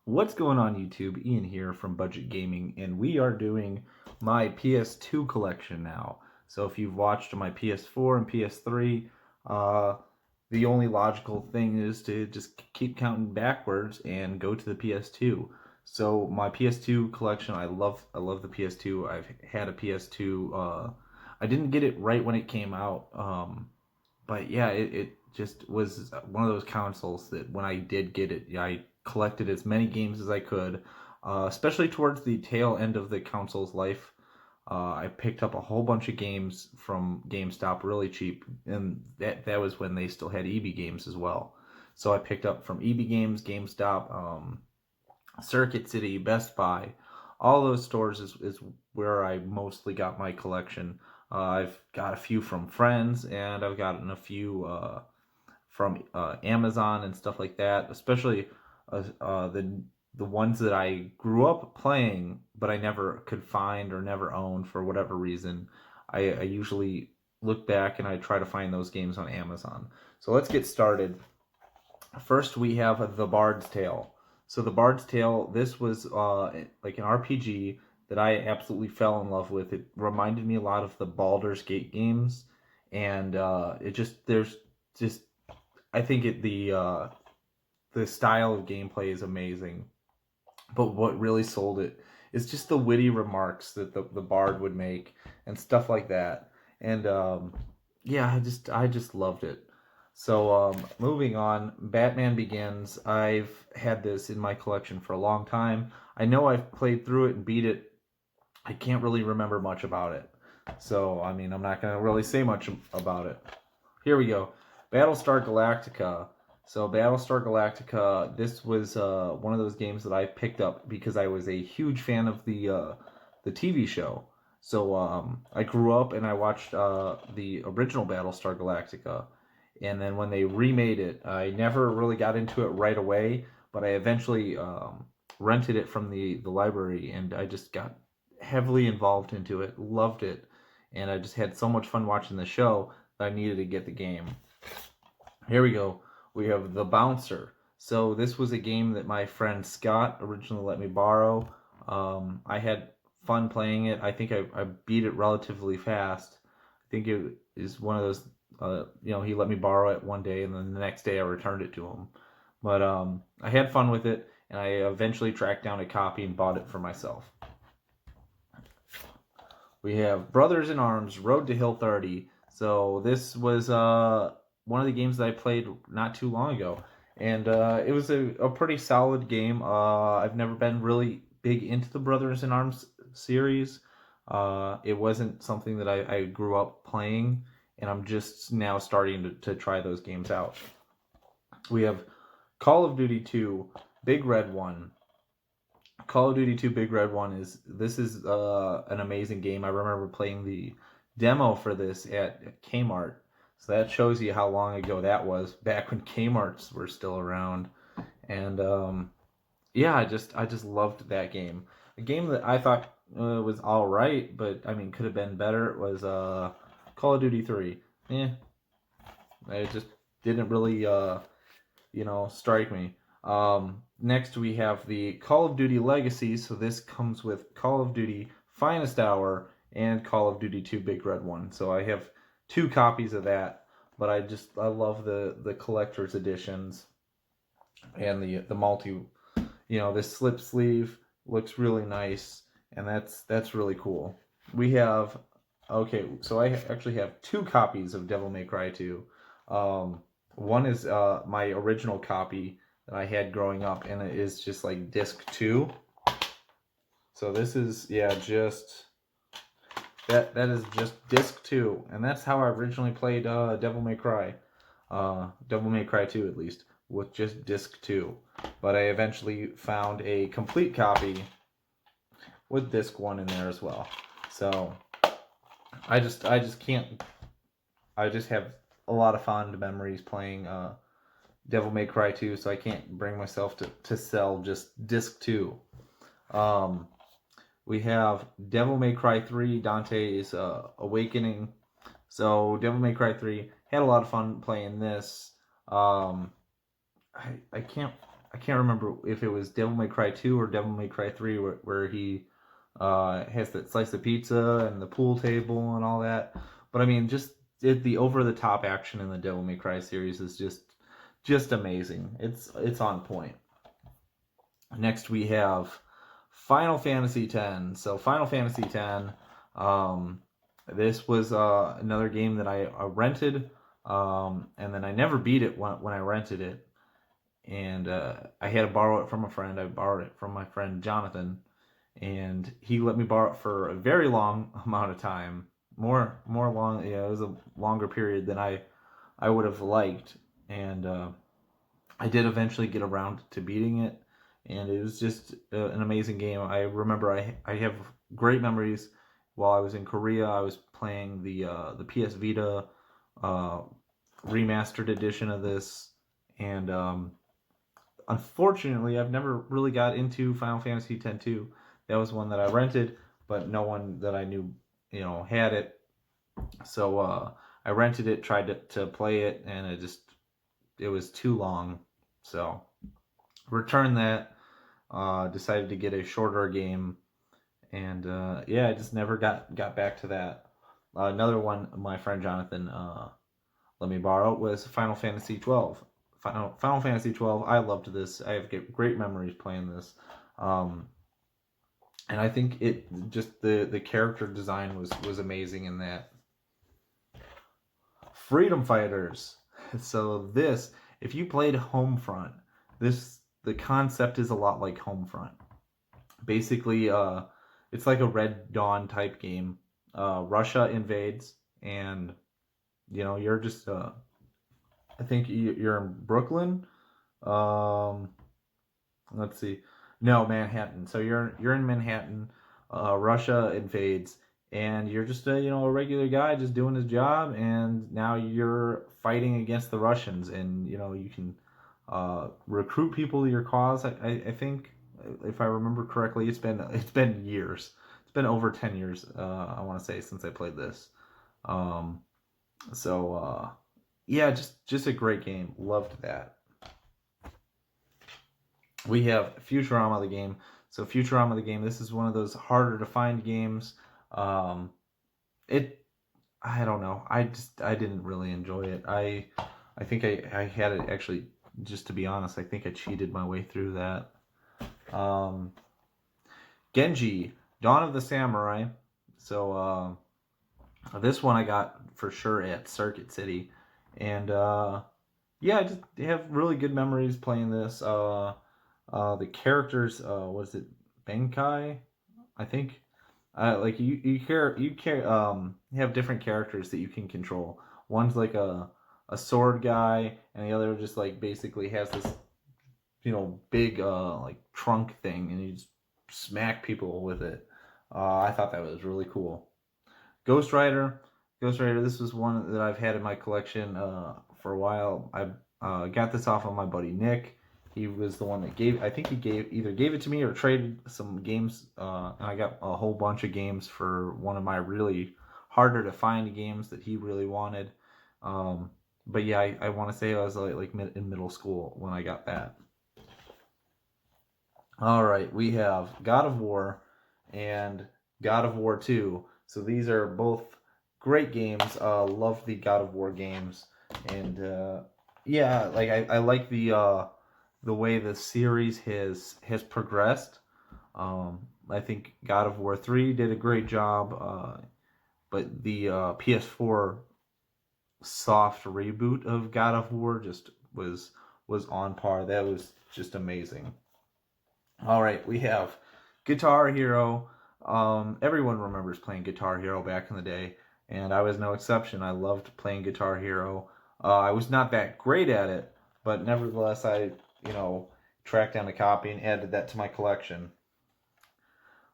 What's going on YouTube? Ian here from Budget Gaming, and we are doing my PS2 collection now. So if you've watched my PS4 and PS3, uh, the only logical thing is to just keep counting backwards and go to the PS2. So my PS2 collection, I love the PS2. I've had a PS2. I didn't get it right when it came out, but yeah, it just was one of those consoles that when I did get it, yeah, I collected as many games as I could, especially towards the tail end of the console's life. I picked up a whole bunch of games from GameStop really cheap, and that was when they still had EB Games as well. So I picked up from EB Games, GameStop, Circuit City, Best Buy. All those stores is where I mostly got my collection. I've got a few from friends, and I've gotten a few from Amazon and stuff like that. Especially the ones that I grew up playing, but I never could find or never owned for whatever reason. I usually look back and I try to find those games on Amazon. So let's get started. First, we have The Bard's Tale. So The Bard's Tale, this was like an RPG that I absolutely fell in love with. It reminded me a lot of the Baldur's Gate games, and it just there's just I think the style of gameplay is amazing. But what really sold it is just the witty remarks that the bard would make and stuff like that. And yeah, I just loved it. So moving on, Batman Begins. I've had this in my collection for a long time. I know I've played through it and beat it. I can't really remember much about it. So I mean, I'm not gonna really say much about it. Here we go. Battlestar Galactica. So Battlestar Galactica, this was one of those games that I picked up because I was a huge fan of the TV show. So I grew up and I watched the original Battlestar Galactica, and then when they remade it, I never really got into it right away, but I eventually rented it from the library, and I just got heavily involved into it, loved it, and I just had so much fun watching the show that I needed to get the game. Here we go. We have The Bouncer. So this was a game that my friend Scott originally let me borrow. I had fun playing it. I think I beat it relatively fast. I think it is one of those, he let me borrow it one day and then the next day I returned it to him. But I had fun with it, and I eventually tracked down a copy and bought it for myself. We have Brothers in Arms, Road to Hill 30. So this was one of the games that I played not too long ago, and it was a pretty solid game. I've never been really big into the Brothers in Arms series. It wasn't something that I grew up playing, and I'm just now starting to try those games out. We have Call of Duty 2, Big Red One. Call of Duty 2 Big Red One is an amazing game. I remember playing the demo for this at Kmart. So that shows you how long ago that was, back when Kmart's were still around. And yeah, I just loved that game. A game that I thought was all right, but I mean could have been better was Call of Duty 3. Yeah, it just didn't really strike me. Next we have the Call of Duty Legacy. So this comes with Call of Duty Finest Hour and Call of Duty 2 Big Red One. So I have two copies of that, but I love the collector's editions and the multi. This slip sleeve looks really nice, and that's really cool. We have so I actually have two copies of Devil May Cry 2. One is my original copy that I had growing up, and it is just like disc 2. So this is just that is just disc 2, and that's how I originally played Devil May Cry. Devil May Cry 2 at least, with just disc 2. But I eventually found a complete copy with disc 1 in there as well. So I just can't I just have a lot of fond memories playing Devil May Cry 2, so I can't bring myself to sell just disc 2. We have Devil May Cry 3, Dante's Awakening. So Devil May Cry 3, had a lot of fun playing this. I can't I can't remember if it was Devil May Cry 2 or Devil May Cry 3 where he has that slice of pizza and the pool table and all that. But I mean, just the over the top action in the Devil May Cry series is just amazing. It's on point. Next we have Final Fantasy X. So Final Fantasy X, this was another game that I rented, and then I never beat it when I rented it, and I had to borrow it from a friend. I borrowed it from my friend Jonathan, and he let me borrow it for a very long amount of time, more long. Yeah, it was a longer period than I would have liked, and I did eventually get around to beating it, and it was just an amazing game. I remember I have great memories. While I was in Korea, I was playing the PS Vita uh, remastered edition of this, and unfortunately, I've never really got into Final Fantasy X-2. That was one that I rented, but no one that I knew, had it. So I rented it, tried to play it, and it was too long. So returned that. Decided to get a shorter game, and yeah, I just never got back to that. Another one my friend Jonathan let me borrow was Final Fantasy 12. Final Fantasy 12. I loved this. I have great memories playing this, and I think it just the character design was amazing in that. Freedom Fighters. So this, if you played Homefront, the concept is a lot like Homefront. Basically, it's like a Red Dawn type game. Russia invades, and you're just I think you're in Brooklyn. Um, let's see. No, Manhattan. So you're in Manhattan. Russia invades, and you're just a regular guy just doing his job, and now you're fighting against the Russians, and you can recruit people to your cause. I think if I remember correctly, it's been years. It's been over 10 years. I want to say since I played this. Um, so yeah, just a great game. Loved that. We have Futurama the game. So Futurama the game. This is one of those harder to find games. Um, it I don't know. I didn't really enjoy it. I think I had it actually. Just to be honest, I think I cheated my way through that. Um, Genji, Dawn of the Samurai. So this one I got for sure at Circuit City, and yeah, I just have really good memories playing this. The characters, was it Benkai? I think. Like you have different characters that you can control. One's like a sword guy, and the other just like basically has this big like trunk thing, and you just smack people with it. I thought that was really cool. Ghost Rider, Ghost Rider. This was one that I've had in my collection for a while. I got this off of my buddy Nick. He was the one that gave. I think he either gave it to me or traded some games. And I got a whole bunch of games for one of my really harder to find games that he really wanted. But yeah, I want to say I was like in middle school when I got that. All right, we have God of War and God of War 2. So these are both great games. Love the God of War games, and yeah, like I like the way the series has progressed. I think God of War 3 did a great job, but the PS4 soft reboot of God of War just was on par. That was just amazing. All right, we have Guitar Hero. Everyone remembers playing Guitar Hero back in the day, and I was no exception. I loved playing Guitar Hero. I was not that great at it, but nevertheless, I tracked down a copy and added that to my collection.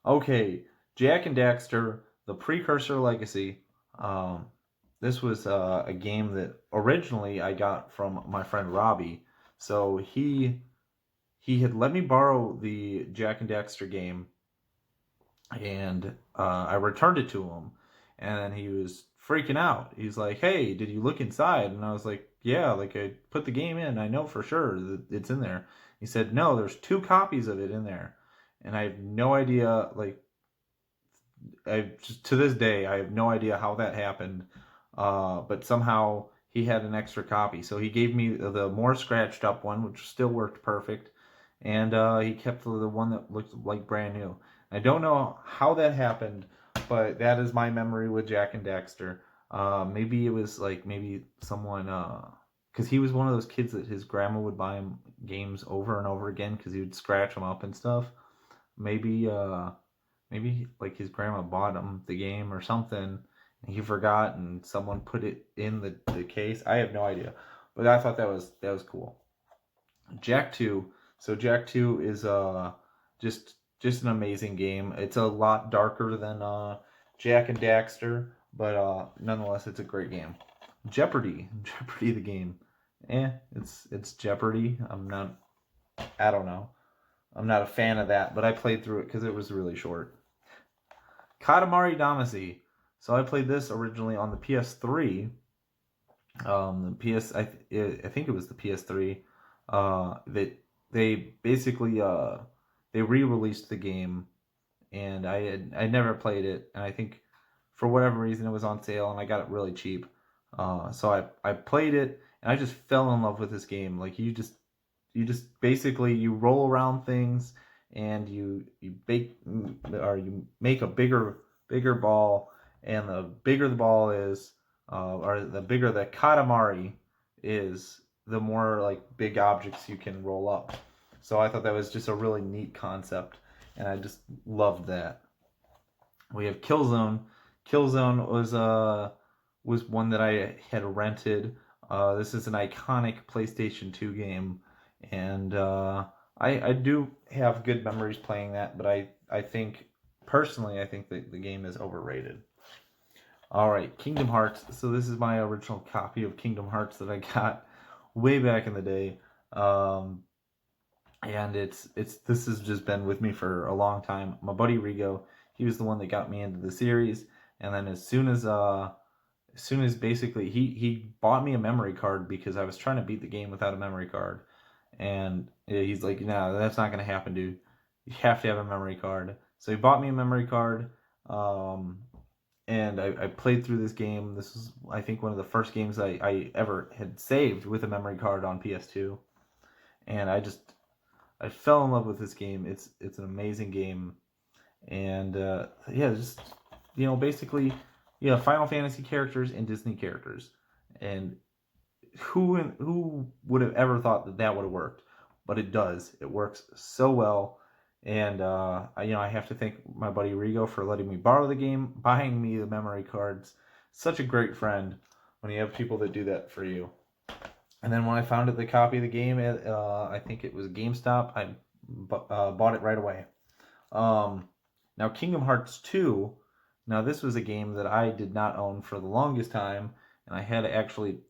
Okay, Jak and Daxter, the Precursor Legacy. Um, this was a game that originally I got from my friend Robbie. So he had let me borrow the Jak and Daxter game, and I returned it to him, and then he was freaking out. He's like, "Hey, did you look inside?" And I was like, "Yeah, like I put the game in. I know for sure that it's in there." He said, no, there's 2 copies of it in there. And I have no idea, like, I just to this day I have no idea how that happened, but somehow he had an extra copy. So he gave me the more scratched up one, which still worked perfect, and he kept the one that looked like brand new. I don't know how that happened, but that is my memory with Jak and Daxter. Maybe it was like maybe someone, because he was one of those kids that his grandma would buy him games over and over again because he would scratch them up and stuff. Maybe maybe like his grandma bought him the game or something, and he forgot, and someone put it in the case. I have no idea, but I thought that was cool. Jak 2. So Jak 2 is just an amazing game. It's a lot darker than Jak and Daxter, but nonetheless, it's a great game. Jeopardy, Jeopardy the game. It's Jeopardy. I don't know. I'm not a fan of that, but I played through it because it was really short. Katamari Damacy. So I played this originally on the PS3. The PS, I think it was the PS3. That they basically they re-released the game, and I never played it, and I think for whatever reason it was on sale, and I got it really cheap. So I played it, and I just fell in love with this game. Like you just basically you roll around things, and you bake or you make a bigger ball, and the bigger the ball is, or the bigger the katamari is, the more like big objects you can roll up. So I thought that was just a really neat concept, and I just loved that. We have Killzone. Killzone was one that I had rented. This is an iconic PlayStation 2 game, and I do have good memories playing that, but I think personally I think that the game is overrated. All right, Kingdom Hearts. So this is my original copy of Kingdom Hearts that I got way back in the day, and it's this has just been with me for a long time. My buddy Rigo, he was the one that got me into the series, and then as soon as basically he bought me a memory card because I was trying to beat the game without a memory card, and he's like, no, that's not gonna happen, dude. You have to have a memory card. So he bought me a memory card. And I played through this game. This was, I think, one of the first games I ever had saved with a memory card on PS2, and I fell in love with this game. It's an amazing game, and yeah, just basically, Final Fantasy characters and Disney characters, and who would have ever thought that would have worked? But it does. It works so well. And I have to thank my buddy Rigo for letting me borrow the game, buying me the memory cards. Such a great friend when you have people that do that for you. And then when I found the copy of the game, I think it was GameStop, I bought it right away. Now Kingdom Hearts 2. Now this was a game that I did not own for the longest time, and I had to actually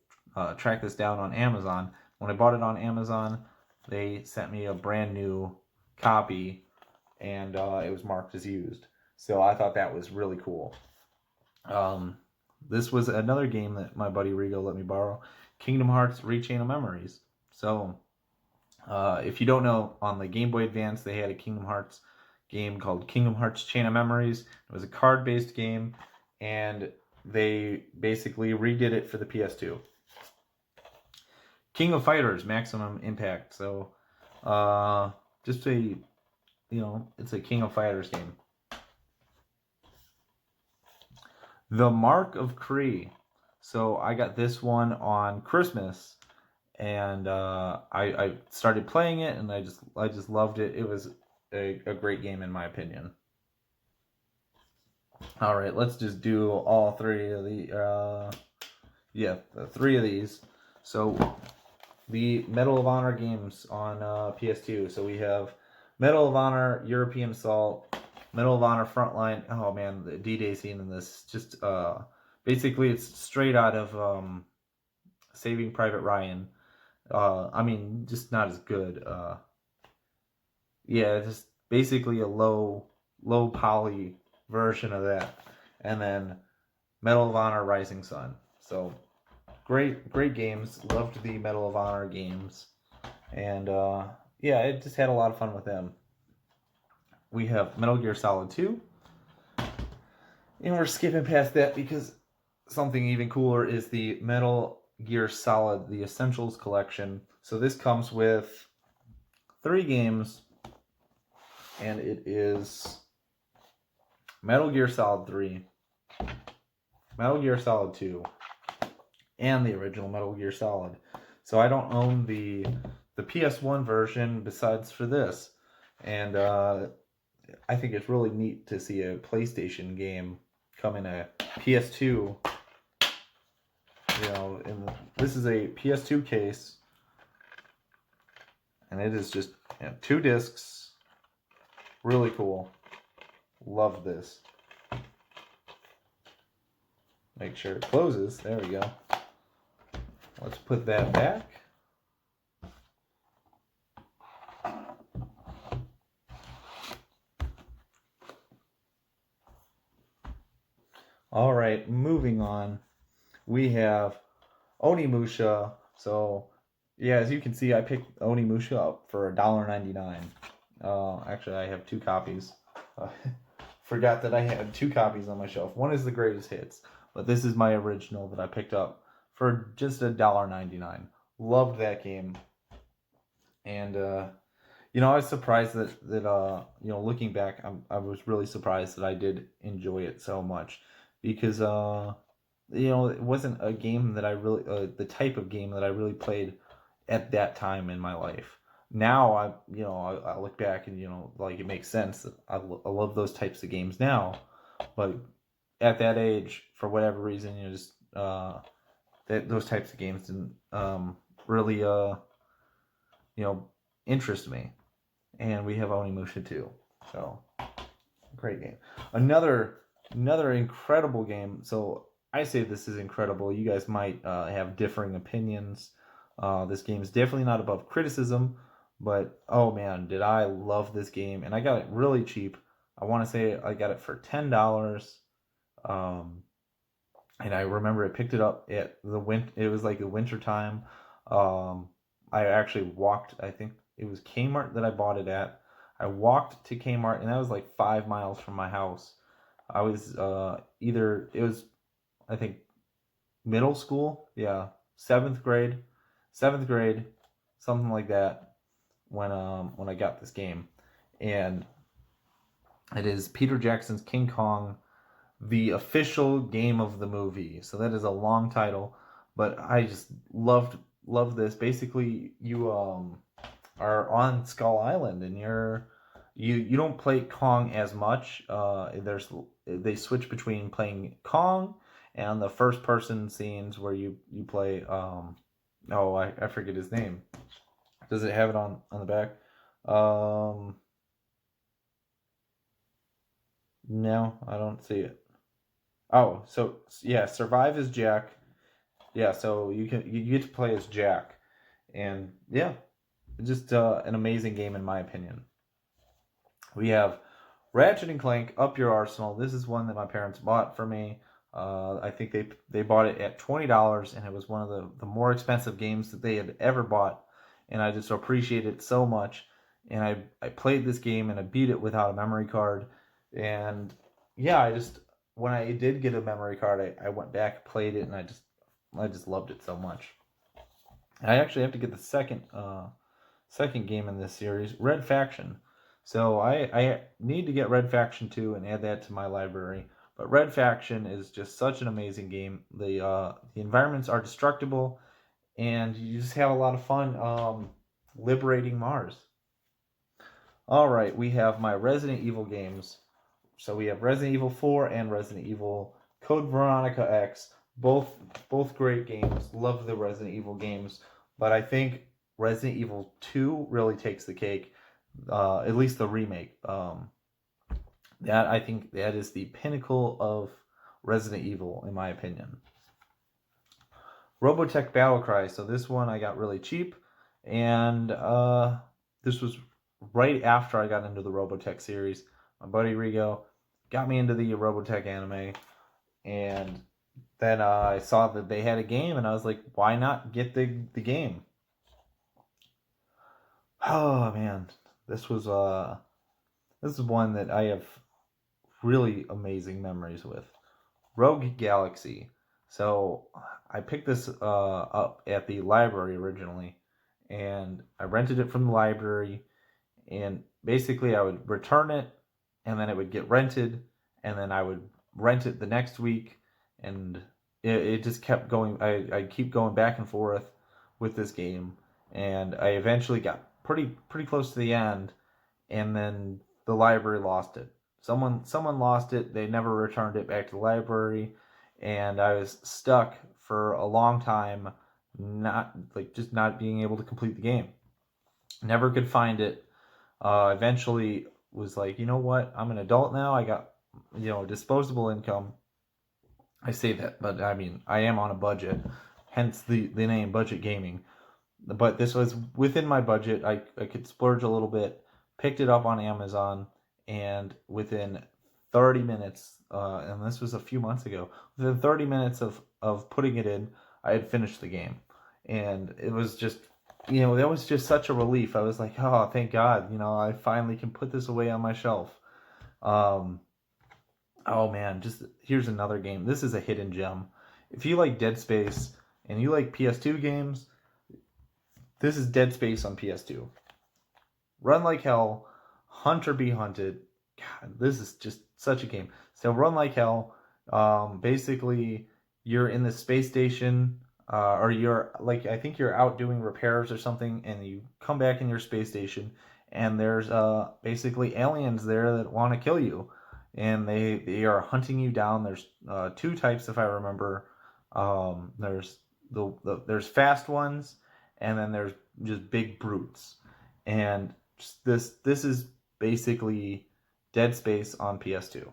track this down on Amazon. When I bought it on Amazon, they sent me a brand new copy, and it was marked as used. So I thought that was really cool. This was another game that my buddy Rigo let me borrow, Kingdom Hearts Rechain of Memories. So if you don't know, on the Game Boy Advance they had a Kingdom Hearts game called Kingdom Hearts Chain of Memories. It was a card-based game, and they basically redid it for the PS2. King of Fighters Maximum Impact. So just it's a King of Fighters game. The Mark of Kree. So I got this one on Christmas, and I started playing it, and I just loved it. It was a great game in my opinion. All right, let's just do all three of the three of these. So the Medal of Honor games on PS2. So we have Medal of Honor European Assault, Medal of Honor Frontline. Oh man, the D-Day scene in this, just basically it's straight out of Saving Private Ryan. I mean, just not as good. Yeah, just basically a low poly version of that. And then Medal of Honor Rising Sun. So great games. Loved the Medal of Honor games. And yeah, I just had a lot of fun with them. We have Metal Gear Solid 2. And we're skipping past that because something even cooler is the Metal Gear Solid, the Essentials Collection. So this comes with 3 games, and it is Metal Gear Solid 3, Metal Gear Solid 2, and the original Metal Gear Solid. So I don't own the PS1 version besides for this. And I think it's really neat to see a PlayStation game come in a PS2. You know, this is a PS2 case, and it is just 2 discs. Really cool. Love this. Make sure it closes. There we go. Let's put that back. All right, moving on. We have Onimusha. So, yeah, as you can see, I picked Onimusha up for $1.99. Actually, I have 2 copies. Forgot that I had 2 copies on my shelf. One is the greatest hits, but this is my original that I picked up for just $1.99. Loved that game. And, I was surprised that looking back, I was really surprised that I did enjoy it so much because, it wasn't a game that I really, the type of game that I really played at that time in my life. Now I look back and it makes sense. I love those types of games now, but at that age, for whatever reason, just those types of games didn't really interest me. And we have Onimusha 2, so great game. Another incredible game. So I say this is incredible. You guys might have differing opinions. This game is definitely not above criticism, but oh man, did I love this game. And I got it really cheap. I want to say I got it for $10. And I remember I picked it up at it was like the winter time. I actually walked, I think it was Kmart that I bought it at. I walked to Kmart, and that was like 5 miles from my house. I was I think middle school, yeah, 7th grade, something like that, when I got this game. And it is Peter Jackson's King Kong, the official game of the movie. So that is a long title, but I just love this. Basically, you are on Skull Island, and you don't play Kong as much. They switch between playing Kong and the first person scenes where you play I forget his name. Does it have it on the back? No, I don't see it. Oh, so yeah, Survive as Jack. Yeah, so you get to play as Jack, and yeah, just an amazing game in my opinion. We have Ratchet and Clank Up Your Arsenal. This is one that my parents bought for me. I think they bought it at $20, and it was one of the more expensive games that they had ever bought, and I just appreciate it so much. And I played this game and I beat it without a memory card, and yeah, when I did get a memory card, I went back, played it, and I just loved it so much. I actually have to get the second game in this series, Red Faction. So I need to get Red Faction 2 and add that to my library. But Red Faction is just such an amazing game. The environments are destructible, and you just have a lot of fun liberating Mars. All right, we have my Resident Evil games. So we have Resident Evil 4 and Resident Evil Code Veronica X. Both great games. Love the Resident Evil games, but I think Resident Evil 2 really takes the cake. At least the remake. I think that is the pinnacle of Resident Evil, in my opinion. Robotech Battlecry. So this one I got really cheap, and this was right after I got into the Robotech series. My buddy Rigo got me into the Robotech anime, and then I saw that they had a game, and I was like, why not get the game? Oh man, this is one that I have really amazing memories with. Rogue Galaxy. So I picked this up at the library originally, and I rented it from the library. And basically, I would return it, and then it would get rented, and then I would rent it the next week, and it just kept going. I keep going back and forth with this game, and I eventually got pretty close to the end, and then the library lost it. Someone lost it. They never returned it back to the library, and I was stuck for a long time, just not being able to complete the game. Never could find it. Eventually was like, you know what? I'm an adult now. I got disposable income. I say that, but I mean I am on a budget, hence the name budget gaming. But this was within my budget. I could splurge a little bit, picked it up on Amazon, and within 30 minutes, and this was a few months ago, within 30 minutes of putting it in, I had finished the game. And it was just, that was just such a relief. I was like, oh, thank God, I finally can put this away on my shelf. Um, oh man, just here's another game. This is a hidden gem. If you like Dead Space and you like PS2 games, this is Dead Space on PS2. Run Like Hell, Hunt or Be Hunted. God, this is just such a game. So Run Like Hell, basically you're in the space station, or you're like, I think you're out doing repairs or something, and you come back in your space station, and there's basically aliens there that want to kill you, and they are hunting you down. There's two types, if I remember. There's there's fast ones, and then there's just big brutes, and this is basically Dead Space on PS2.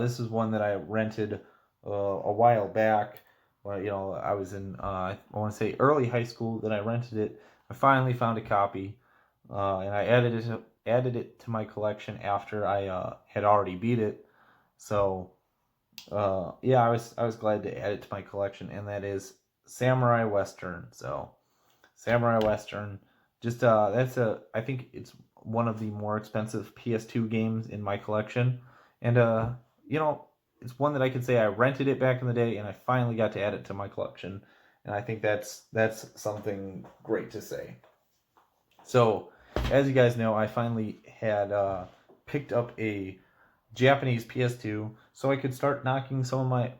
This is one that I rented a while back. When I was in I want to say early high school that I rented it. I finally found a copy, and I added it to my collection after I had already beat it. So yeah, I was glad to add it to my collection, and that is Samurai Western. So Samurai Western. Just that's I think it's one of the more expensive PS2 games in my collection, and it's one that I can say I rented it back in the day, and I finally got to add it to my collection, and I think that's something great to say. So, as you guys know, I finally had picked up a Japanese PS2, so I could start knocking some of my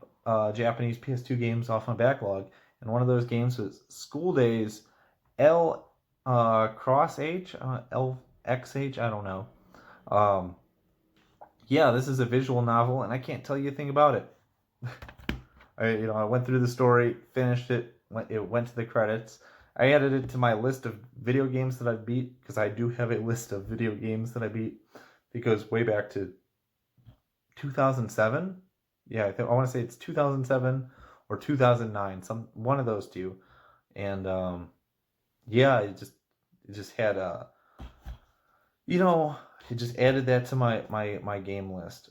Japanese PS2 games off my backlog. And one of those games was School Days L Cross H, LXH, I don't know. Um, yeah, this is a visual novel, and I can't tell you a thing about it. I went through the story, finished it, it went to the credits. I added it to my list of video games that I've beat, because I do have a list of video games that I beat, because way back to 2007. Yeah, I want to say it's 2007 or 2009, one of those two. And yeah, it just had a it just added that to my game list.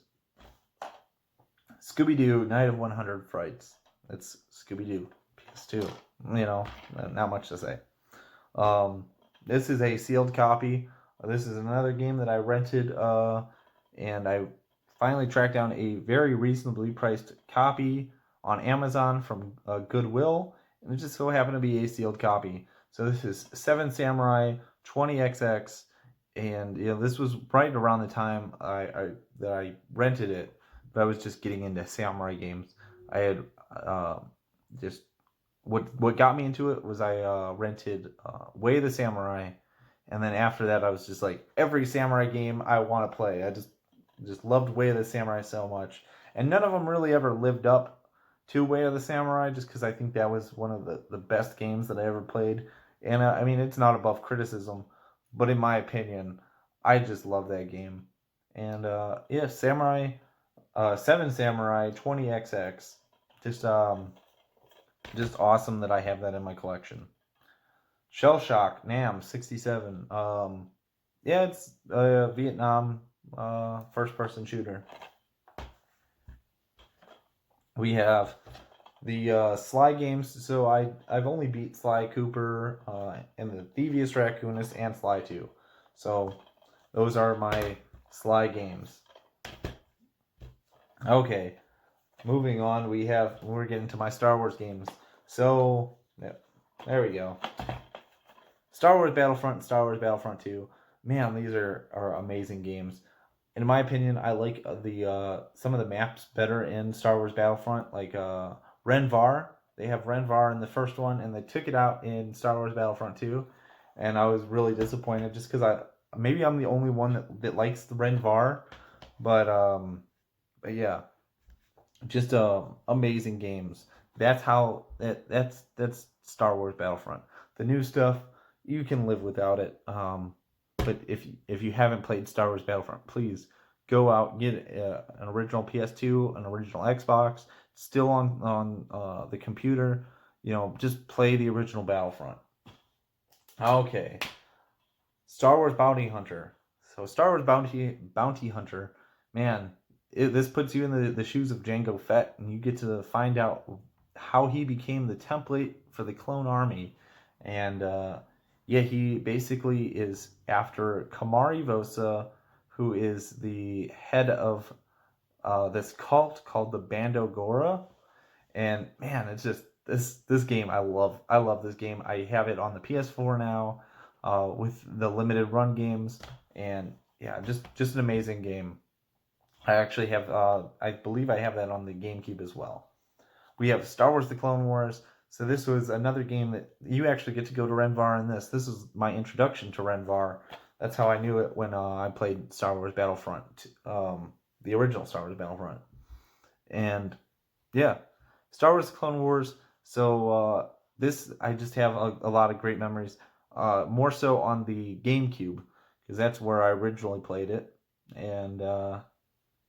Scooby Doo Night of 100 Frights. It's Scooby Doo PS2. Not much to say. This is a sealed copy. This is another game that I rented, and I finally tracked down a very reasonably priced copy on Amazon from Goodwill, and it just so happened to be a sealed copy. So this is Seven Samurai 20XX, and this was right around the time that I rented it, but I was just getting into samurai games. I had just what got me into it was I rented Way of the Samurai, and then after that I was just like, every samurai game I want to play. I just loved Way of the Samurai so much, and none of them really ever lived up to Way of the Samurai, just because I think that was one of the best games that I ever played. And I mean, it's not above criticism, but in my opinion, I just love that game. And yeah, Seven Samurai 20XX, just awesome that I have that in my collection. Shell Shock Nam 67. Yeah, it's a Vietnam first person shooter. We have the Sly games. So I've only beat Sly Cooper and the Thievius Raccoonist and Sly 2. So those are my Sly games. Okay, moving on. We're getting to my Star Wars games. So there we go. Star Wars Battlefront, Star Wars Battlefront 2. Man, these are amazing games. In my opinion, I like the some of the maps better in Star Wars Battlefront, like Renvar. They have Renvar in the first one, and they took it out in Star Wars Battlefront 2, and I was really disappointed just because maybe I'm the only one that likes the Renvar, but yeah, just amazing games. That's Star Wars Battlefront. The new stuff you can live without it. But if you haven't played Star Wars Battlefront, please go out, get an original PS2, an original Xbox, still on the computer. Just play the original Battlefront. Okay, Star Wars Bounty Hunter. So Star Wars Bounty Hunter, man, this puts you in the shoes of Jango Fett, and you get to find out how he became the template for the clone army, and yeah, he basically is after Kamari Vosa, who is the head of this cult called the Bando Gora, and man, it's just this game I love this game. I have it on the PS4 now, with the limited run games, and yeah, just an amazing game. I actually have I believe I have that on the GameCube as well. We have Star Wars: The Clone Wars. So this was another game that you actually get to go to Renvar in this. This is my introduction to Renvar. That's how I knew it when I played Star Wars Battlefront, the original Star Wars Battlefront, and yeah, Star Wars Clone Wars. So this I just have a lot of great memories. More so on the GameCube because that's where I originally played it, and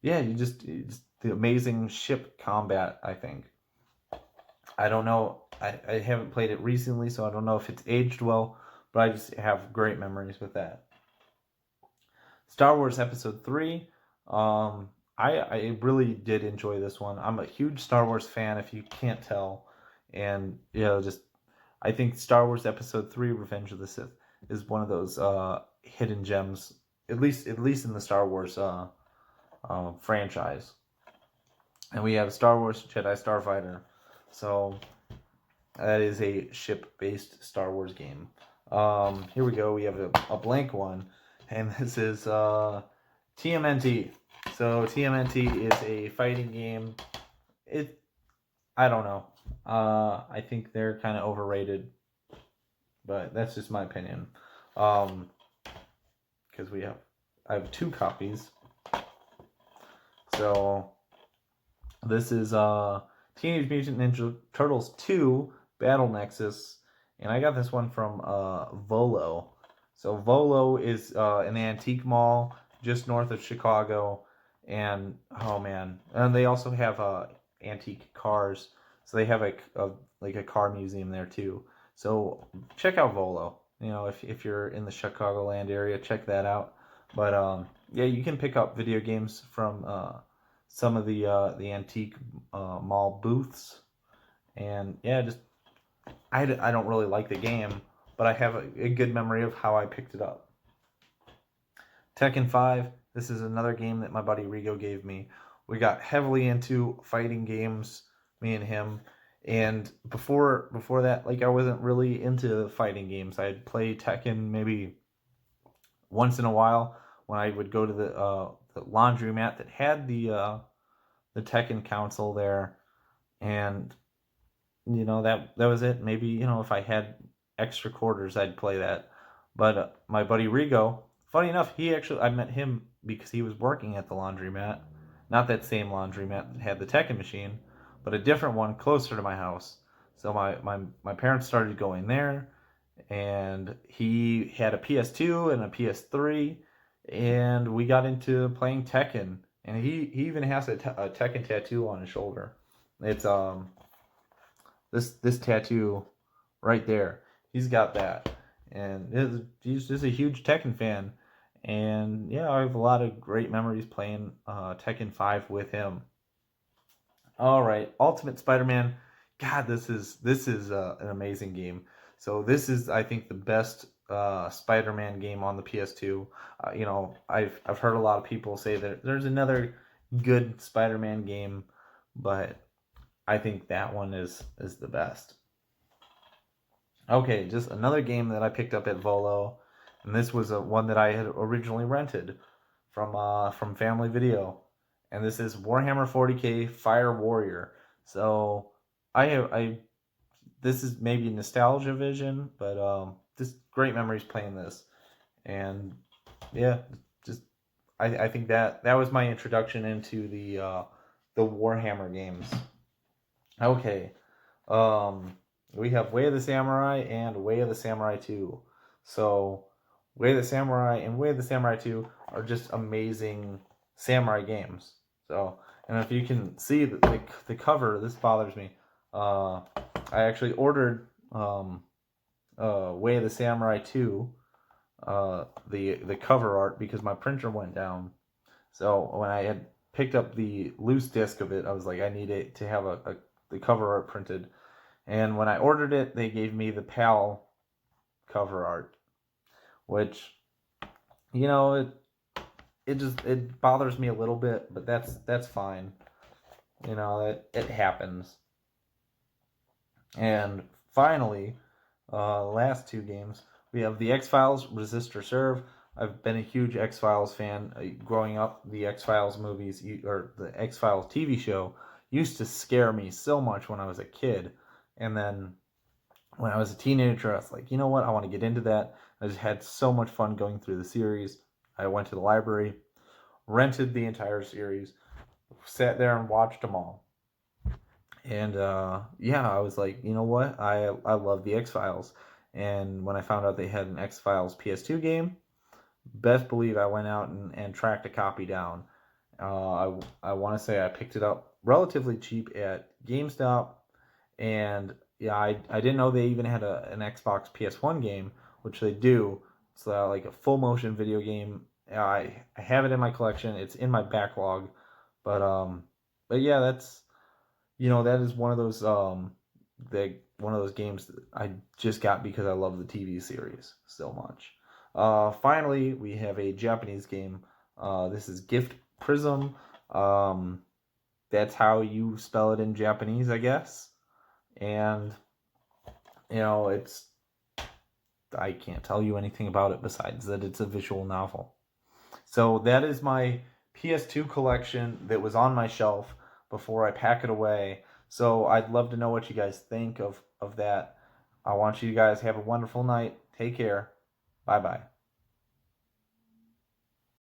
yeah, it's the amazing ship combat. I think I don't know. I haven't played it recently, so I don't know if it's aged well, but I just have great memories with that. Star Wars Episode 3. I really did enjoy this one. I'm a huge Star Wars fan, if you can't tell. And, just I think Star Wars Episode 3 Revenge of the Sith is one of those hidden gems, at least in the Star Wars franchise. And we have Star Wars Jedi Starfighter. So that is a ship-based Star Wars game. Here we go. We have a blank one, and this is TMNT. So TMNT is a fighting game. I don't know. I think they're kind of overrated, but that's just my opinion. Because I have 2 copies. So this is Teenage Mutant Ninja Turtles 2 Battle Nexus, and I got this one from Volo. So Volo is an antique mall just north of Chicago, and oh man, and they also have antique cars. So they have a car museum there too. So check out Volo. If you're in the Chicagoland area, check that out. But yeah, you can pick up video games from some of the antique mall booths, and yeah, just I don't really like the game, but I have a good memory of how I picked it up. Tekken 5. This is another game that my buddy Rigo gave me. We got heavily into fighting games, me and him. And before that, I wasn't really into fighting games. I'd play Tekken maybe once in a while when I would go to the laundromat that had the Tekken console there, and that was it. Maybe if I had extra quarters, I'd play that. But my buddy Rigo, funny enough, I met him because he was working at the laundromat, not that same laundromat that had the Tekken machine, but a different one closer to my house. So my parents started going there, and he had a PS2 and a PS3, and we got into playing Tekken. And he even has a Tekken tattoo on his shoulder. It's this tattoo right there. He's got that, and he's just a huge Tekken fan. And yeah, I have a lot of great memories playing Tekken 5 with him. All right, Ultimate Spider-Man. God, this is an amazing game. So this is, I think, the best Spider-Man game on the PS2. I've heard a lot of people say that there's another good Spider-Man game, but I think that one is the best. Okay, just another game that I picked up at Volo, and this was one that I had originally rented from Family Video, and this is Warhammer 40K Fire Warrior. So I this is maybe nostalgia vision, but just great memories playing this, and yeah, just I think that was my introduction into the Warhammer games. Okay, um, we have Way of the Samurai and Way of the Samurai 2. So, Way of the Samurai and Way of the Samurai 2 are just amazing samurai games. So, and if you can see the cover, this bothers me. Uh, I actually ordered Way of the Samurai 2, the cover art, because my printer went down. So when I had picked up the loose disc of it, I was like, I need it to have the cover art printed. And when I ordered it, they gave me the PAL cover art, which it bothers me a little bit, but that's fine. It happens. And finally, last two games, we have the X Files Resist or Serve. I've been a huge X Files fan. Growing up, the X Files movies or the X Files TV show used to scare me so much when I was a kid. And then when I was a teenager, I was like, you know what? I want to get into that. I just had so much fun going through the series. I went to the library, rented the entire series, sat there and watched them all. And yeah, I was like, you know what? I love the X Files. And when I found out they had an X Files PS2 game, best believe I went out and tracked a copy down. I want to say I picked it up relatively cheap at GameStop, and yeah, I didn't know they even had an Xbox PS1 game, which they do. It's like a full motion video game. I have it in my collection. It's in my backlog, but but yeah, that is one of those games that I just got because I love the TV series so much. Finally, we have a Japanese game. This is Gift Prism. Um, that's how you spell it in Japanese, I guess. And it's I can't tell you anything about it besides that it's a visual novel. So that is my PS2 collection that was on my shelf before I pack it away. So I'd love to know what you guys think of that. I want you guys to have a wonderful night. Take care. Bye bye.